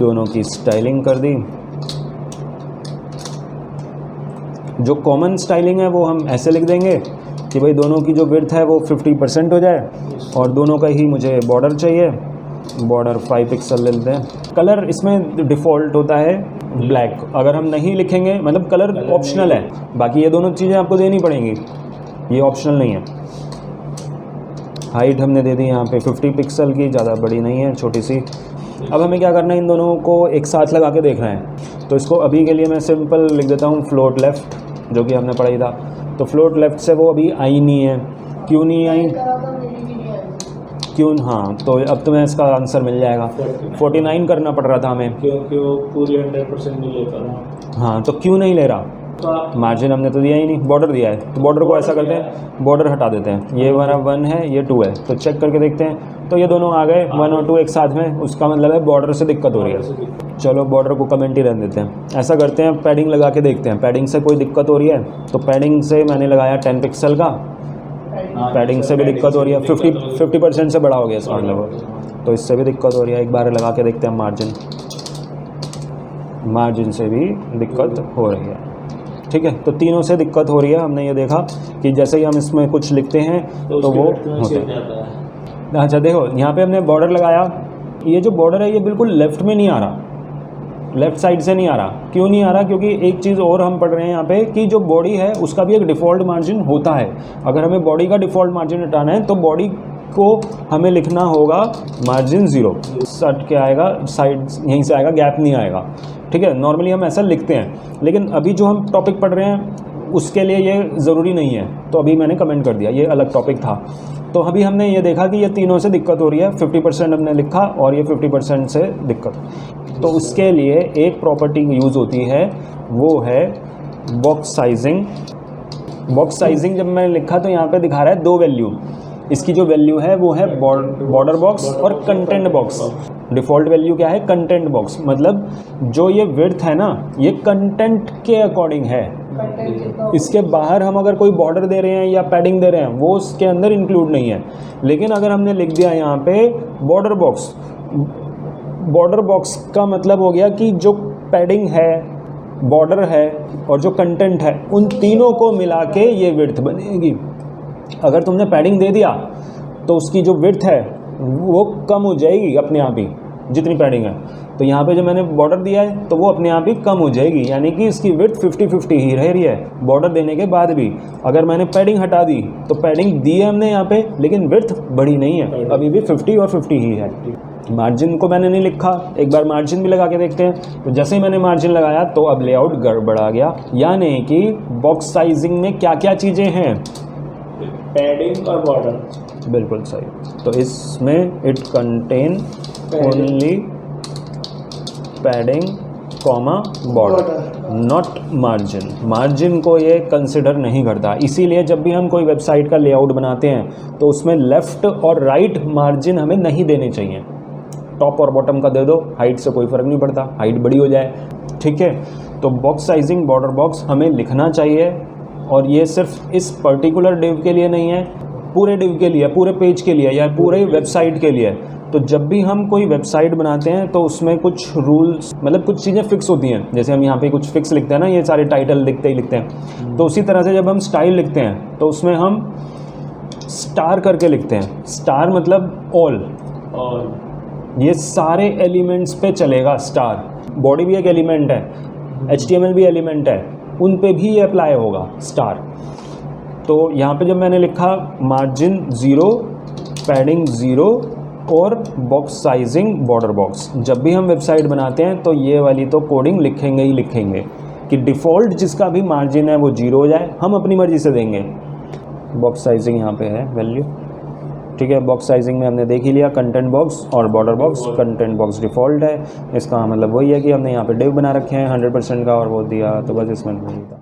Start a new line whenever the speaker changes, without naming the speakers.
दोनों की स्टाइलिंग कर दी। जो कॉमन स्टाइलिंग है वो हम ऐसे लिख देंगे कि भाई दोनों की जो विड्थ है वो 50% हो जाए और दोनों का ही मुझे बॉर्डर चाहिए। बॉर्डर 5 पिक्सल ले लेते हैं। कलर इसमें डिफ़ॉल्ट होता है ब्लैक, अगर हम नहीं लिखेंगे मतलब कलर ऑप्शनल है, बाकी ये दोनों चीज़ें आपको देनी पड़ेंगी, ये ऑप्शनल नहीं है। हाइट हमने दे दी यहाँ पे 50 पिक्सल की, ज़्यादा बड़ी नहीं है, छोटी सी। अब हमें क्या करना है, इन दोनों को एक साथ लगा के देखना है। तो इसको अभी के लिए मैं सिंपल लिख देता हूँ फ्लोट लेफ़्ट, जो कि हमने पढ़ा ही था। तो फ्लोट लेफ़्ट से वो अभी आई नहीं है, क्यों नहीं आई, क्यों? हाँ, तो अब तुम्हें इसका आंसर मिल जाएगा। 49 करना पड़ रहा था हमें,
क्योंकि वो पूरी 100% नहीं ले पा रहा।
हाँ, तो क्यों नहीं ले रहा? मार्जिन हमने तो दिया ही नहीं, बॉर्डर दिया है। तो बॉर्डर को ऐसा करते हैं, बॉर्डर हटा देते हैं। ये हमारा 1 है, ये 2 है, तो चेक करके देखते हैं। तो ये दोनों आ गए 1 और 2 एक साथ में, उसका मतलब है बॉर्डर से दिक्कत हो रही है। चलो बॉर्डर को कमेंट ही रहने देते हैं। ऐसा करते हैं, पैडिंग लगा के देखते हैं, पैडिंग से कोई दिक्कत हो रही है। तो पैडिंग से मैंने लगाया 10 पिक्सल का, पैडिंग से भी दिक्कत हो रही है, 50% से बड़ा हो गया इसका मतलब, तो इससे भी दिक्कत हो रही है। एक बार लगा के देखते हैं मार्जिन से भी दिक्कत हो रही है। ठीक है, तो तीनों से दिक्कत हो रही है। हमने ये देखा कि जैसे ही हम इसमें कुछ लिखते हैं तो वो होता है। अच्छा देखो, यहाँ पे हमने बॉर्डर लगाया, ये जो बॉर्डर है ये बिल्कुल लेफ़्ट में नहीं आ रहा, लेफ़्ट साइड से नहीं आ रहा। क्यों नहीं आ रहा? क्योंकि एक चीज़ और हम पढ़ रहे हैं यहाँ पे कि जो बॉडी है उसका भी एक डिफ़ॉल्ट मार्जिन होता है। अगर हमें बॉडी का डिफ़ॉल्ट मार्जिन हटाना है तो बॉडी को हमें लिखना होगा मार्जिन 0, सट के आएगा, साइड यहीं से आएगा, गैप नहीं आएगा। ठीक है, नॉर्मली हम ऐसा लिखते हैं, लेकिन अभी जो हम टॉपिक पढ़ रहे हैं उसके लिए ये ज़रूरी नहीं है, तो अभी मैंने कमेंट कर दिया, ये अलग टॉपिक था। तो अभी हमने ये देखा कि ये तीनों से दिक्कत हो रही है, 50% हमने लिखा और ये 50% से दिक्कत। तो उसके लिए एक प्रॉपर्टी यूज़ होती है, वो है बॉक्स साइजिंग। बॉक्स साइजिंग जब मैंने लिखा तो यहाँ पे दिखा रहा है 2 वैल्यू। इसकी जो वैल्यू है वो है बॉर्डर बॉक्स और कंटेंट बॉक्स। डिफ़ॉल्ट वैल्यू क्या है? कंटेंट बॉक्स, मतलब जो ये विड्थ है ना, ये कंटेंट के अकॉर्डिंग है। इसके बाहर हम अगर कोई बॉर्डर दे रहे हैं या पैडिंग दे रहे हैं वो उसके अंदर इंक्लूड नहीं है। लेकिन अगर हमने लिख दिया यहाँ पे बॉर्डर बॉक्स, बॉर्डर बॉक्स का मतलब हो गया कि जो पैडिंग है, बॉर्डर है और जो कंटेंट है, उन तीनों को मिला के ये विड्थ बनेगी। अगर तुमने पैडिंग दे दिया तो उसकी जो विड्थ है वो कम हो जाएगी अपने आप ही, जितनी पैडिंग है। तो यहाँ पे जो मैंने बॉर्डर दिया है तो वो अपने आप ही कम हो जाएगी, यानी कि इसकी विड्थ 50-50 ही रह रही है बॉर्डर देने के बाद भी। अगर मैंने पैडिंग हटा दी तो पैडिंग दी है हमने यहाँ पे, लेकिन विड्थ बढ़ी नहीं है, अभी भी 50 और 50 ही है। मार्जिन को मैंने नहीं लिखा, एक बार मार्जिन भी लगा के देखते हैं। तो जैसे ही मैंने मार्जिन लगाया तो अब लेआउट गड़बड़ा गया, यानी कि बॉक्स साइजिंग में क्या क्या चीज़ें हैं?
पैडिंग और बॉर्डर।
बिल्कुल सही। तो इसमें it contain only padding comma border, not margin. Margin को ये कंसिडर नहीं करता। इसीलिए जब भी हम कोई वेबसाइट का लेआउट बनाते हैं तो उसमें लेफ़्ट और राइट मार्जिन हमें नहीं देने चाहिए। टॉप और बॉटम का दे दो, हाइट से कोई फ़र्क नहीं पड़ता, हाइट बड़ी हो जाए। ठीक है, तो बॉक्स साइजिंग बॉर्डर बॉक्स हमें लिखना चाहिए, और ये सिर्फ इस पर्टिकुलर डिव के लिए नहीं है, पूरे डिव के लिए, पूरे पेज के लिए या पूरे वेबसाइट के लिए। तो जब भी हम कोई वेबसाइट बनाते हैं तो उसमें कुछ रूल्स, मतलब कुछ चीज़ें फिक्स होती हैं। जैसे हम यहाँ पे कुछ फिक्स लिखते हैं ना, ये सारे टाइटल लिखते ही लिखते हैं। तो उसी तरह से जब हम स्टाइल लिखते हैं तो उसमें हम स्टार करके लिखते हैं। स्टार मतलब ऑल, ये सारे एलिमेंट्स पे चलेगा स्टार। बॉडी भी एक एलिमेंट है, HTML भी एलिमेंट है, उन पे भी ये अप्लाई होगा स्टार। तो यहाँ पे जब मैंने लिखा मार्जिन 0, पैडिंग 0 और बॉक्स साइजिंग बॉर्डर बॉक्स, जब भी हम वेबसाइट बनाते हैं तो ये वाली तो कोडिंग लिखेंगे ही लिखेंगे कि डिफ़ॉल्ट जिसका भी मार्जिन है वो 0 हो जाए, हम अपनी मर्ज़ी से देंगे। बॉक्स साइजिंग यहाँ पे है वैल्यू। ठीक है, बॉक्स साइजिंग में हमने देख ही लिया कंटेंट बॉक्स और border box. Content box default है, इसका मतलब वही है कि हमने यहाँ पे डिव बना रखे हैं 100% का, और वो दिया, तो बस इसमें नहीं था।